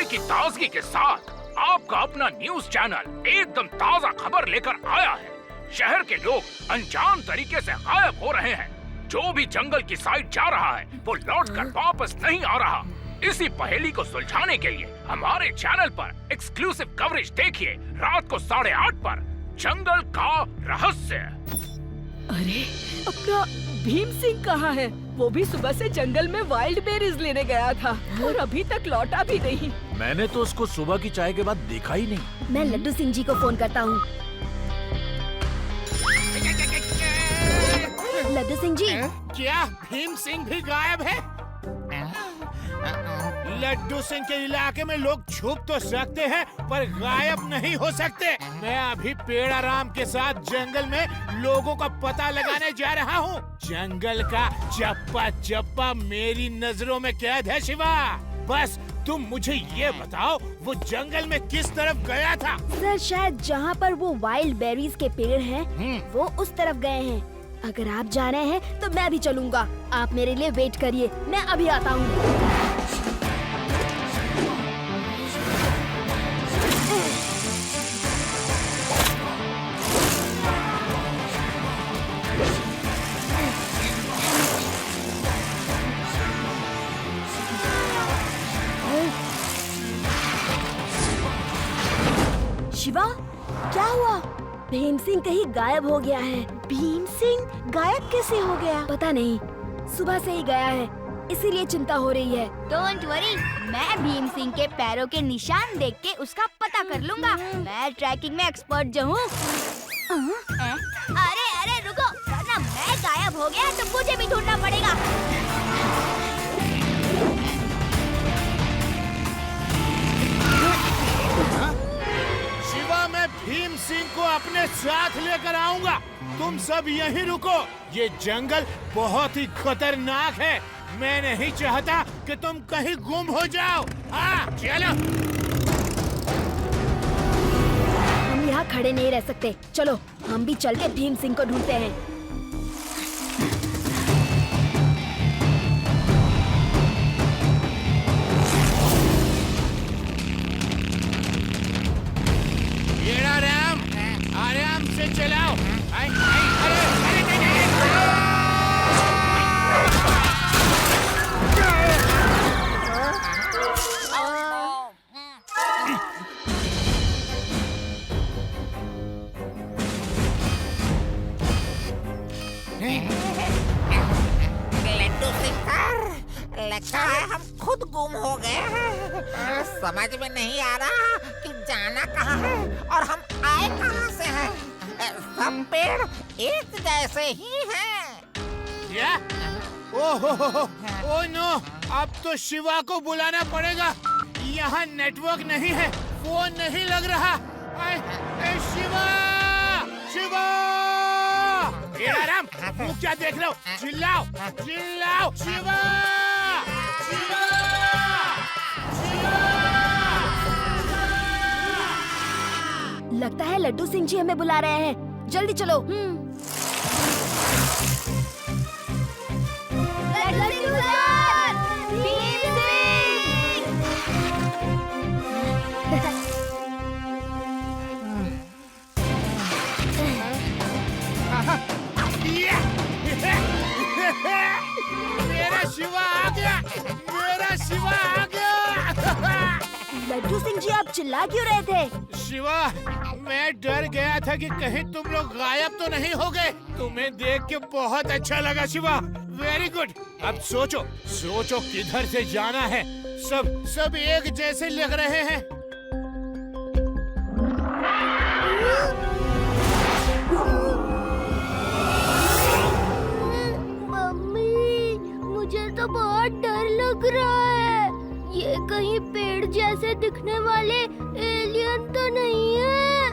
की ताजगी के साथ आपका अपना न्यूज चैनल एकदम ताज़ा खबर लेकर आया है। शहर के लोग अनजान तरीके से गायब हो रहे हैं। जो भी जंगल की साइड जा रहा है वो लौटकर वापस नहीं आ रहा। इसी पहेली को सुलझाने के लिए हमारे चैनल पर एक्सक्लूसिव कवरेज देखिए रात को 8:30 पर, जंगल का रहस्य। अरे अपना भीम सिंह कहाँ है? वो भी सुबह से जंगल में वाइल्ड बेरीज लेने गया था और अभी तक लौटा भी नहीं। मैंने तो उसको सुबह की चाय के बाद देखा ही नहीं। मैं लड्डू सिंह जी को फोन करता हूँ। लड्डू सिंह जी, क्या भीम सिंह भी गायब है? लड्डू सिंह के इलाके में लोग छुप तो सकते हैं पर गायब नहीं हो सकते। मैं अभी पेड़ाराम के साथ जंगल में लोगों का पता लगाने जा रहा हूँ। जंगल का चप्पा चप्पा मेरी नजरों में कैद है शिवा। बस तुम मुझे ये बताओ वो जंगल में किस तरफ गया था? सर शायद जहाँ पर वो वाइल्ड बेरीज के पेड़ हैं, वो उस तरफ गए हैं। अगर आप जा रहे हैं तो मैं भी चलूँगा। आप मेरे लिए वेट करिए, मैं अभी आता हूँ। शिवा, क्या हुआ? भीम सिंह कहीं गायब हो गया है। भीम सिंह गायब कैसे हो गया? पता नहीं, सुबह से ही गया है, इसीलिए चिंता हो रही है। डोंट वरी, मैं भीम सिंह के पैरों के निशान देख के उसका पता कर लूंगा। मैं ट्रैकिंग में एक्सपर्ट जो हूँ। अरे अरे रुको, वरना मैं गायब हो गया तो मुझे भी ढूंढना पड़ेगा। शिवा, मैं भीम सिंह को अपने साथ लेकर आऊंगा। तुम सब यहीं रुको। ये जंगल बहुत ही खतरनाक है। मैं नहीं चाहता कि तुम कहीं गुम हो जाओ। हाँ, चलो। हम यहाँ खड़े नहीं रह सकते। चलो, हम भी चल के भीम सिंह को ढूंढते हैं। पेड़ाराम, आराम से चलाओ। अरे लड्डू सिंह सर, लगता है हम खुद गुम हो गए हैं। समझ में नहीं आ रहा कि जाना कहाँ है और हम आए कहाँ से हैं। सब पेड़ एक जैसे ही हैं। क्या? ओह नो, अब तो शिवा को बुलाना पड़ेगा। यहाँ नेटवर्क नहीं है, फोन नहीं लग रहा। शिवा, शिवा! पेड़ाराम, तुम क्या देख रहे हो? चिल्लाओ, चिल्लाओ! शिवा! शिवा! शिवा! लगता है लड्डू सिंह जी हमें बुला रहे हैं। जल्दी चलो। मेरा शिवा आ गया! मेरा शिवा आ गया! लड्डू सिंह जी, आप चिल्ला क्यों रहे थे? शिवा, मैं डर गया था कि कहीं तुम लोग गायब तो नहीं हो गए। तुम्हें देख के बहुत अच्छा लगा शिवा। Very good. अब सोचो, सोचो किधर से जाना है। सब एक जैसे लग रहे हैं। मम्मी, मुझे तो बहुत डर लग रहा है। ये कहीं पेड़ जैसे दिखने वाले एलियन तो नहीं है?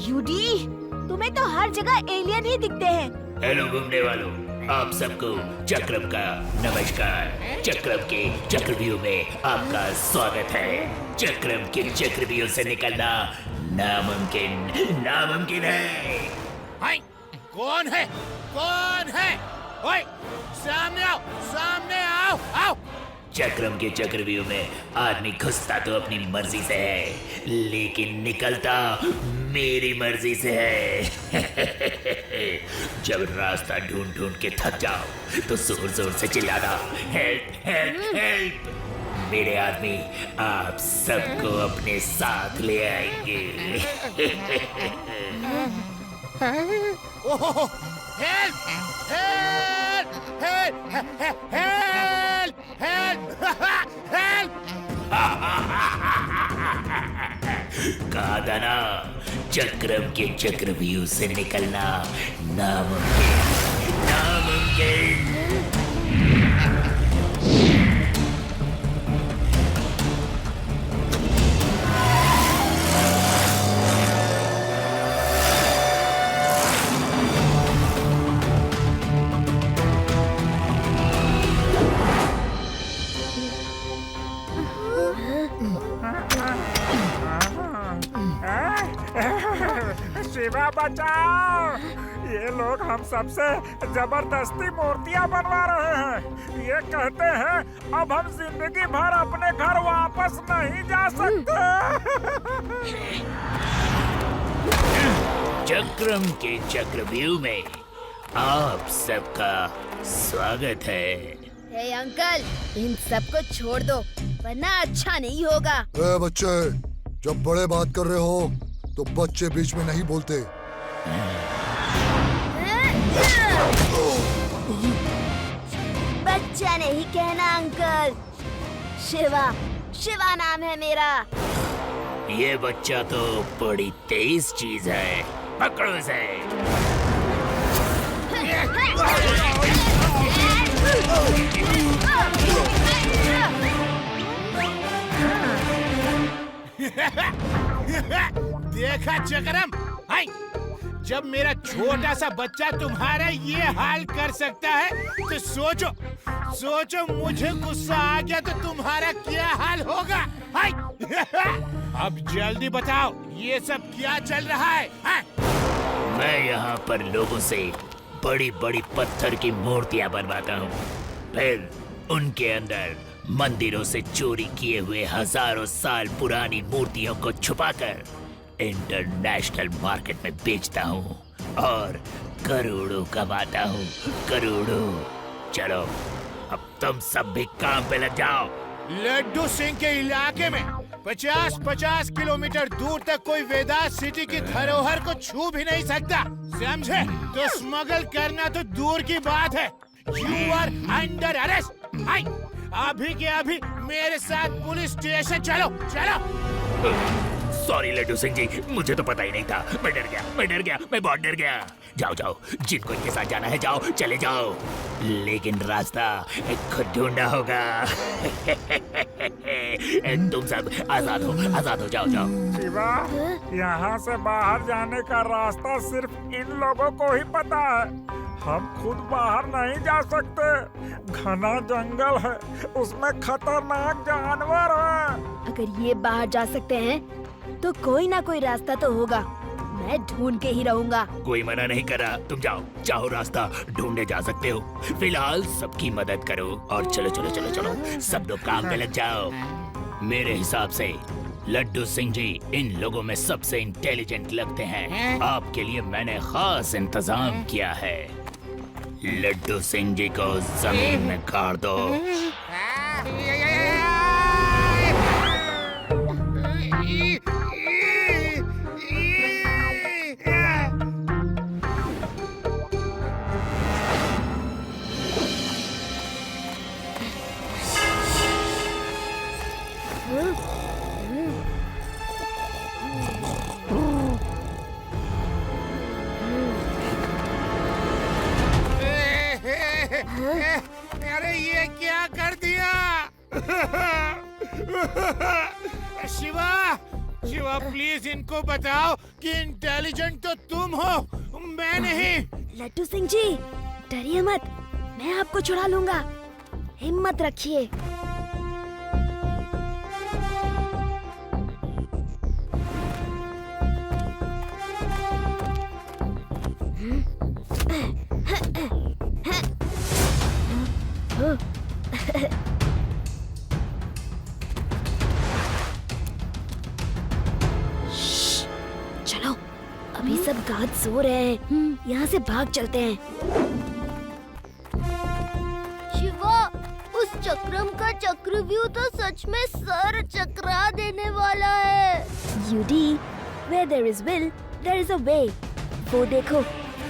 यूडी, तुम्हें तो हर जगह एलियन ही दिखते हैं। हेलो घूमने वालों, आप सबको चक्रम का नमस्कार। चक्रम के चक्रव्यूह में आपका स्वागत है। चक्रम के चक्रव्यूह से निकलना नामुमकिन है। हाय, कौन है? कौन है? ओए, सामने आओ, सामने आओ, आओ। चक्रम के चक्रव्यूह में आदमी घुसता तो अपनी मर्जी से है, लेकिन निकलता मेरी मर्जी से है। जब रास्ता ढूंढ ढूंढ के थक जाओ तो जोर जोर से चिल्लाना, हेल्प हेल्प हेल्प। मेरे आदमी आप सबको अपने साथ ले आएंगे। ओहो, help help help help help help. कहा था ना, चक्रम के चक्रव्यूह से निकलना नामुमकिन, नामुमकिन। शिवा बचाओ! ये लोग हम सबसे जबरदस्ती मूर्तियां बनवा रहे हैं। ये कहते हैं अब हम जिंदगी भर अपने घर वापस नहीं जा सकते। चक्रम के चक्रव्यूह में आप सबका स्वागत है। हे अंकल, इन सबको छोड़ दो वरना अच्छा नहीं होगा। ए बच्चे, जब बड़े बात कर रहे हो तो बच्चे बीच में नहीं बोलते। बच्चा नहीं कहना अंकल, शिवा, शिवा नाम है मेरा। ये बच्चा तो बड़ी तेज चीज है, पकड़ो इसे। देखा चक्रम, हाय, जब मेरा छोटा सा बच्चा तुम्हारा ये हाल कर सकता है तो सोचो सोचो मुझे गुस्सा आ गया तो तुम्हारा क्या हाल होगा। हाय। अब जल्दी बताओ ये सब क्या चल रहा है, हाय? मैं यहाँ पर लोगों से बड़ी बड़ी पत्थर की मूर्तियाँ बनवाता हूँ, फिर उनके अंदर मंदिरों से चोरी किए हुए हजारों साल पुरानी मूर्तियों को छुपाकर इंटरनेशनल मार्केट में बेचता हूँ और करोड़ों कमाता हूँ, करोड़ों। चलो अब तुम सब भी काम पे लग जाओ। लड्डू सिंह के इलाके में 50-50 किलोमीटर दूर तक कोई वेदांत सिटी की धरोहर को छू भी नहीं सकता, समझे? तो स्मगल करना तो दूर की बात है। You are under arrest। अभी के अभी मेरे साथ पुलिस स्टेशन चलो, चलो। सॉरी लड्डू सिंह जी, मुझे तो पता ही नहीं था। मैं डर गया, मैं बहुत डर गया। जाओ जाओ, जिनको इनके साथ जाना है जाओ, चले जाओ, लेकिन रास्ता खुद ढूंढना होगा। तुम सब आजाद हो, जाओ जाओ। शिवा, यहाँ से बाहर जाने का रास्ता सिर्फ इन लोगों को ही पता है। हम खुद बाहर नहीं जा सकते। घना जंगल है, उसमें खतरनाक जानवर है। अगर ये बाहर जा सकते हैं तो कोई ना कोई रास्ता तो होगा। मैं ढूंढ के ही रहूंगा। कोई मना नहीं कर रहा, तुम जाओ जाओ, रास्ता ढूंढने जा सकते हो। फिलहाल सबकी मदद करो और चलो चलो चलो चलो, सब लोग काम पे लग जाओ। मेरे हिसाब से लड्डू सिंह जी इन लोगों में सबसे इंटेलिजेंट लगते हैं। आपके लिए मैंने खास इंतजाम किया है। लड्डू सिंह जी को जमीन में गाड़ दो। अरे ये क्या कर दिया? शिवा, शिवा प्लीज इनको बताओ कि इंटेलिजेंट तो तुम हो, मैं नहीं। लड्डू सिंह जी, डरिए मत, मैं आपको छुड़ा लूंगा। हिम्मत रखिए। सो रहे हैं। यहाँ से भाग चलते हैं। शिवा, उस चक्रम का चक्रव्यूह तो सच में सर चकरा देने वाला है। यूडी, where there is will, there is a way। वो देखो,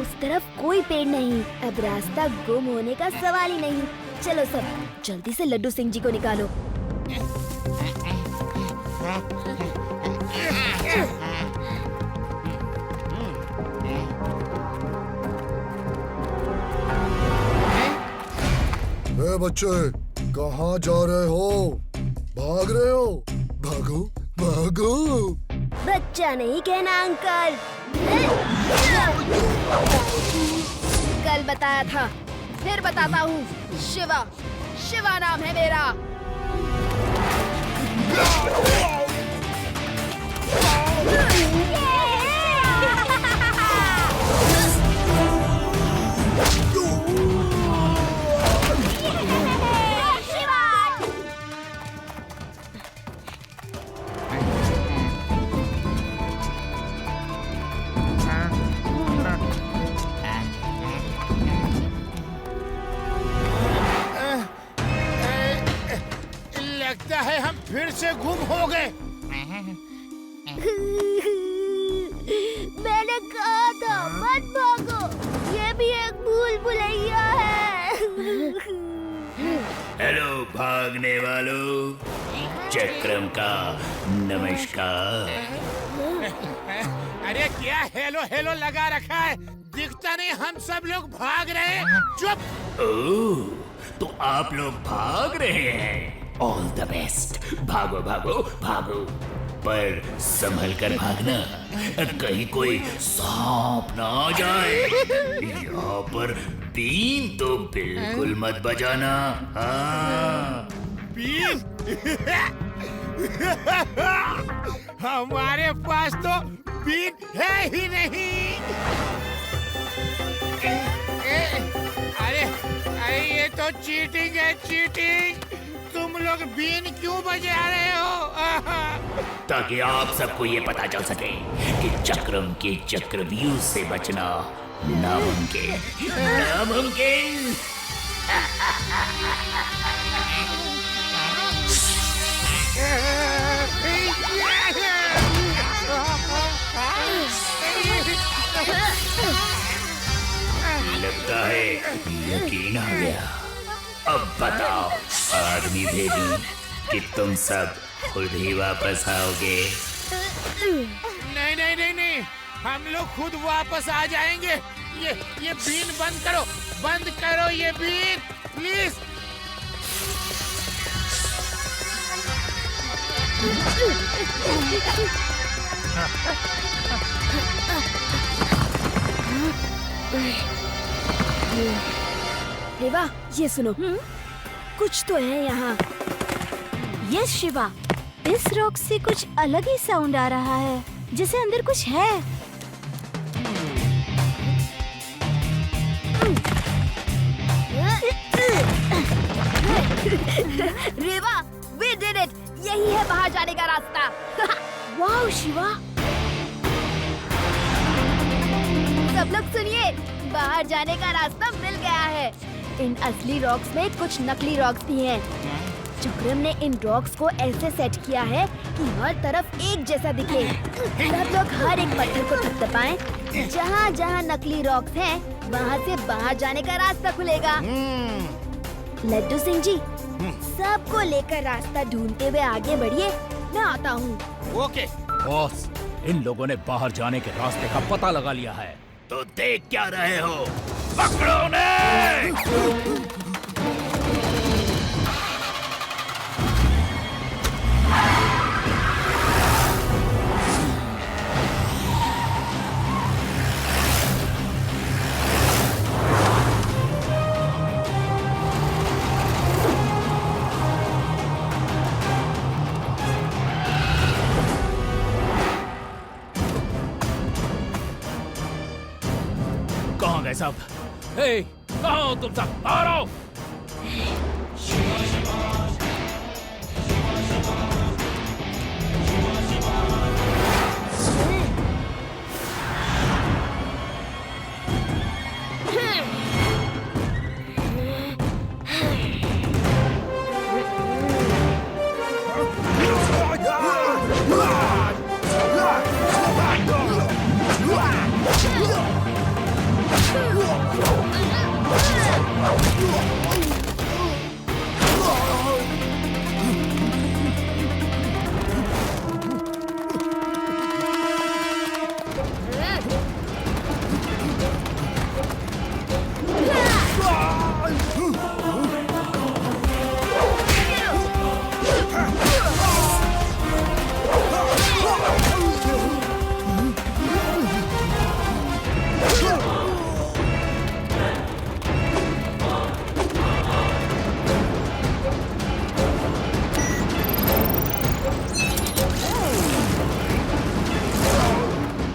उस तरफ कोई पेड़ नहीं। अब रास्ता गुम होने का सवाल ही नहीं। चलो सब, जल्दी से लड्डू सिंह जी को निकालो। ए बच्चे, कहाँ जा रहे हो? भाग रहे हो? भागो भागो। बच्चा नहीं कहना अंकल। कल बताया था, फिर बताता हूँ। शिवा, शिवा नाम है मेरा। लगता है हम फिर से गुम हो गए। मैंने कहा था मत भागो, ये भी एक भूल भुलैया है। हेलो भागने वालों, चक्रम का नमस्कार। अरे क्या हेलो हेलो लगा रखा है? दिखता नहीं हम सब लोग भाग रहे हैं। चुप। ओह, तो आप लोग भाग रहे हैं। All the best. भागो भागो भागो, पर संभल कर भागना, कहीं कोई सांप ना आ जाए। यहाँ पर बीन तो बिल्कुल मत बजाना। हाँ। बीन? हमारे पास तो बीन है ही नहीं। अरे अरे ये तो चीटिंग है, चीटिंग। तुम लोग बीन क्यों बजा रहे हो? ताकि आप सबको ये पता चल सके कि चक्रम के चक्रव्यूह से बचना नामुमकिन। नामुमकिन। लगता है यकीन आ गया। अब बताओ आदमी भेजूं कि तुम सब खुद ही वापस आओगे? नहीं नहीं नहीं नहीं, हम लोग खुद वापस आ जाएंगे। ये बीन बंद करो ये बीन, प्लीज। देवा, ये सुनो। कुछ तो है यहाँ। यस शिवा, इस रॉक से कुछ अलग ही साउंड आ रहा है, जैसे अंदर कुछ है। रेवा, we did it! यही है बाहर जाने का रास्ता। वाह शिवा, सब लोग सुनिए, बाहर जाने का रास्ता मिल गया है। इन असली रॉक्स में कुछ नकली रॉक्स भी हैं। चक्रम ने इन रॉक्स को ऐसे सेट किया है कि हर तरफ एक जैसा दिखे। सब लोग हर एक पत्थर को थपथपाएं। जहाँ जहाँ नकली रॉक्स हैं, वहाँ से बाहर जाने का रास्ता खुलेगा। लड्डू सिंह जी, सबको लेकर रास्ता ढूंढते हुए आगे बढ़िए। मैं आता हूँ। ओके बॉस, इन लोगों ने बाहर जाने के रास्ते का पता लगा लिया है। तो देख क्या रहे हो? पकड़ो उन्हें! कहाँ गए सब? हे, कहाँ हो तुम सब? बाहर आओ!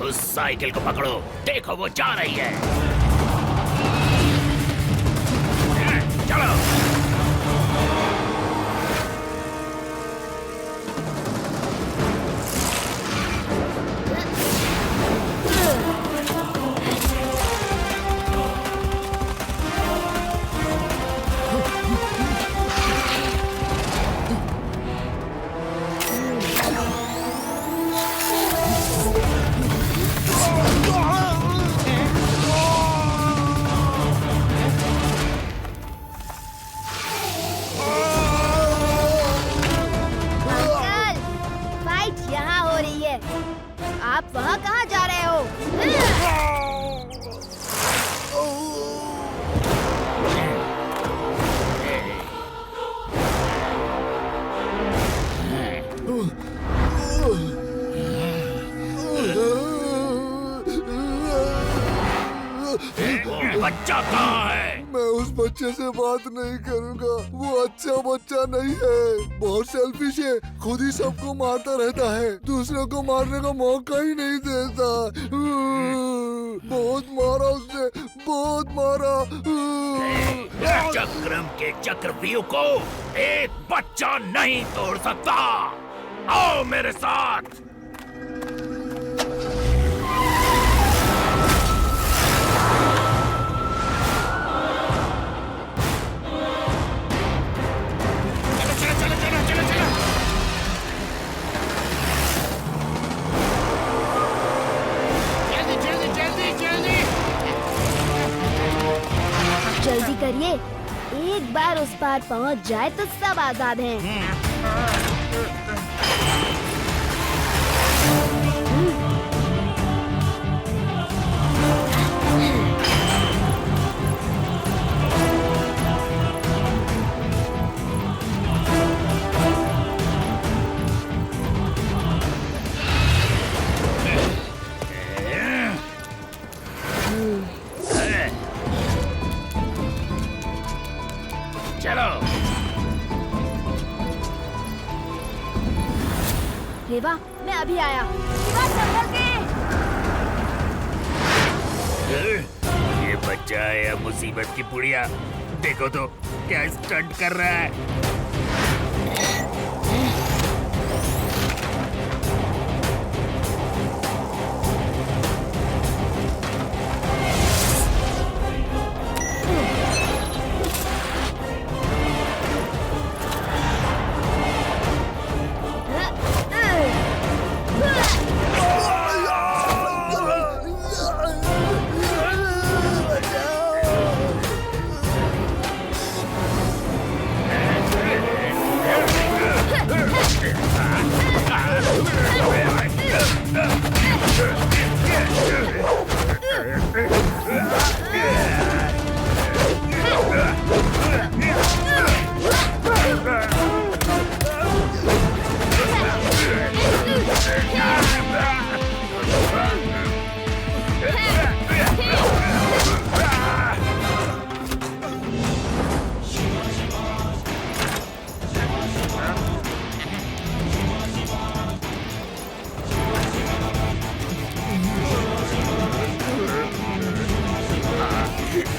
उस साइकिल को पकड़ो, देखो वो जा रही है। चलो। अंकल, फाइट यहाँ हो रही है। आप वहाँ कहाँ जा रहे हो? वो बच्चा कहाँ है? मैं उस बच्चे से बात नहीं करूंगा। वो अच्छा बच्चा नहीं है, बहुत सेल्फिश है, खुद ही सबको मारता रहता है, दूसरों को मारने का मौका ही नहीं देता। बहुत मारा उसने, बहुत मारा। चक्रम के चक्रव्यूह को एक बच्चा नहीं तोड़ सकता। आओ मेरे साथ। जल्दी करिए, एक बार उस पार पहुँच जाए तो सब आजाद हैं। चलो। रेवा, मैं अभी आया। रेवा, संभल के। ये बच्चा है या मुसीबत की पुड़िया? देखो तो क्या स्टंट कर रहा है।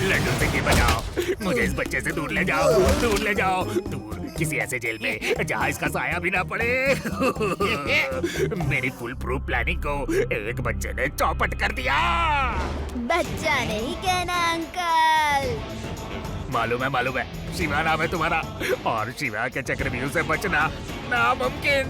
लड्डू से की बजाओ, मुझे इस बच्चे से दूर ले जाओ, दूर ले जाओ, दूर किसी ऐसे जेल में जहाँ इसका साया भी ना पड़े। मेरी फुल प्रूफ प्लानिंग को एक बच्चे ने चौपट कर दिया। बच्चा नहीं कहना अंकल। मालूम है शिवा नाम है तुम्हारा, और शिवा के चक्रव्यूह से बचना नामुमकिन।